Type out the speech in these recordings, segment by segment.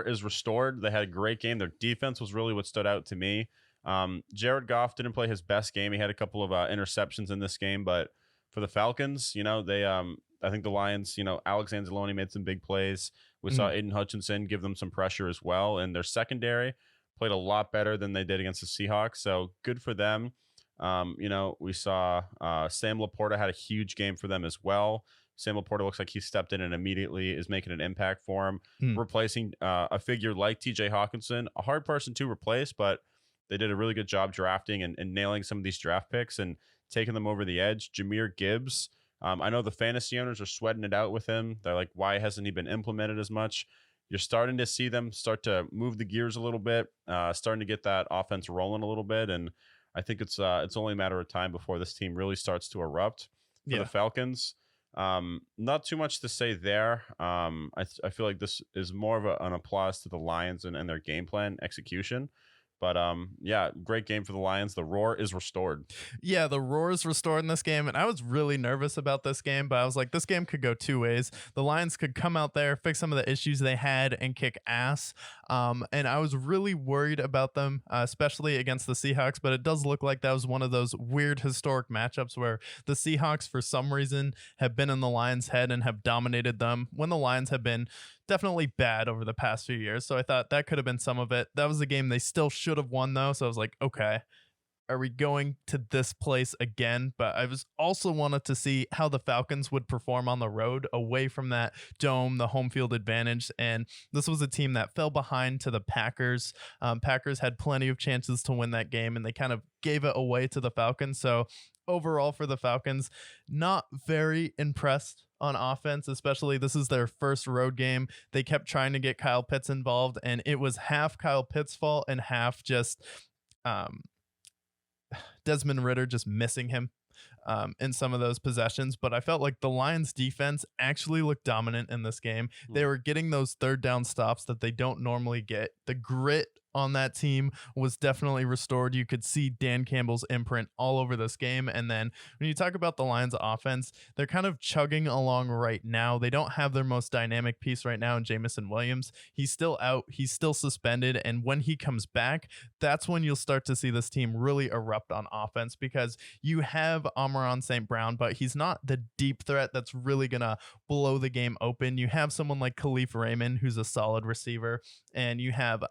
is restored. They had a great game. Their defense was really what stood out to me. Jared Goff didn't play his best game. He had a couple of interceptions in this game, but for the Falcons, they I think the Lions, Alex Anzalone made some big plays. We saw Aiden Hutchinson give them some pressure as well, and their secondary played a lot better than they did against the Seahawks. So good for them. We saw Sam Laporta had a huge game for them as well. Sam Laporta looks like he stepped in and immediately is making an impact for him, replacing a figure like TJ Hawkinson, a hard person to replace, but they did a really good job drafting and nailing some of these draft picks and taking them over the edge. Jahmyr Gibbs, I know the fantasy owners are sweating it out with him. They're like, why hasn't he been implemented as much? You're starting to see them start to move the gears a little bit, starting to get that offense rolling a little bit. And I think it's only a matter of time before this team really starts to erupt. For the Falcons, not too much to say there. I feel like this is more of an applause to the Lions and their game plan execution. But great game for the Lions. The roar is restored. Yeah, the roar is restored in this game. And I was really nervous about this game, but I was like, this game could go two ways. The Lions could come out there, fix some of the issues they had, and kick ass. And I was really worried about them, especially against the Seahawks. But it does look like that was one of those weird historic matchups where the Seahawks, for some reason, have been in the Lions' head and have dominated them when the Lions have been definitely bad over the past few years. So I thought that could have been some of it. That was a game they still should have won, though. So I was like, okay, are we going to this place again? But I was also wanted to see how the Falcons would perform on the road away from that dome, the home field advantage. And this was a team that fell behind to the Packers. Packers had plenty of chances to win that game, and they kind of gave it away to the Falcons. So overall for the Falcons, not very impressed on offense, especially this is their first road game. They kept trying to get Kyle Pitts involved, and it was half Kyle Pitts' fault and half just Desmond Ridder just missing him in some of those possessions. But I felt like the Lions defense actually looked dominant in this game. They were getting those third down stops that they don't normally get. The grit on that team was definitely restored. You could see Dan Campbell's imprint all over this game. And then when you talk about the Lions offense, they're kind of chugging along right now. They don't have their most dynamic piece right now in Jamison Williams. He's still out. He's still suspended. And when he comes back, that's when you'll start to see this team really erupt on offense, because you have Amon-Ra St. Brown, but he's not the deep threat that's really going to blow the game open. You have someone like Khalif Raymond, who's a solid receiver, and you have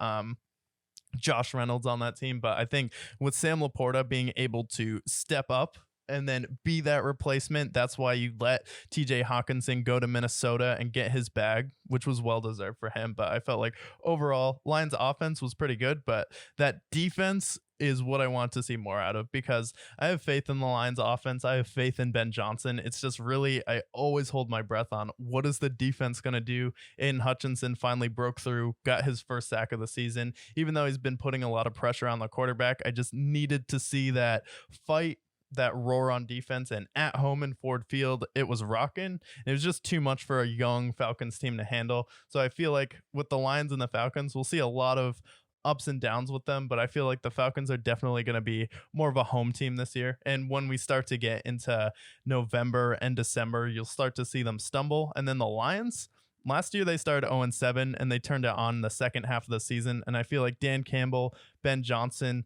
Josh Reynolds on that team. But I think with Sam Laporta being able to step up and then be that replacement, that's why you let TJ Hawkinson go to Minnesota and get his bag, which was well deserved for him. But I felt like overall Lions offense was pretty good, but that defense is what I want to see more out of, because I have faith in the Lions offense. I have faith in Ben Johnson. It's just really, I always hold my breath on what is the defense going to do. Aiden Hutchinson finally broke through, got his first sack of the season. Even though he's been putting a lot of pressure on the quarterback, I just needed to see that fight, that roar on defense. And at home in Ford Field, it was rocking. It was just too much for a young Falcons team to handle. So I feel like with the Lions and the Falcons, we'll see a lot of ups and downs with them, but I feel like the Falcons are definitely going to be more of a home team this year. And when we start to get into November and December, you'll start to see them stumble. And then the Lions, last year they started 0-7 and they turned it on in the second half of the season. And I feel like Dan Campbell, Ben Johnson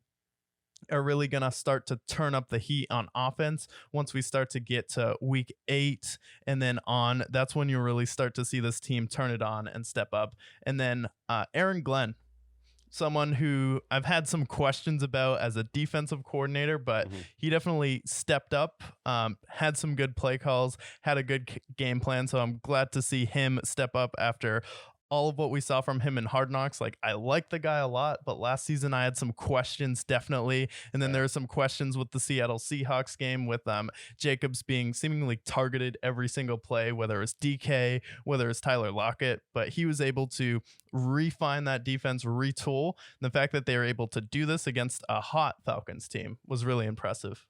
are really going to start to turn up the heat on offense once we start to get to week 8 and then on. That's when you really start to see this team turn it on and step up. And then Aaron Glenn, someone who I've had some questions about as a defensive coordinator, but he definitely stepped up, had some good play calls, had a good game plan. So I'm glad to see him step up after all of what we saw from him in Hard Knocks. Like, I like the guy a lot, but last season I had some questions, definitely. And then there were some questions with the Seattle Seahawks game with Jacobs being seemingly targeted every single play, whether it's DK, whether it's Tyler Lockett. But he was able to refine that defense, retool. And the fact that they were able to do this against a hot Falcons team was really impressive.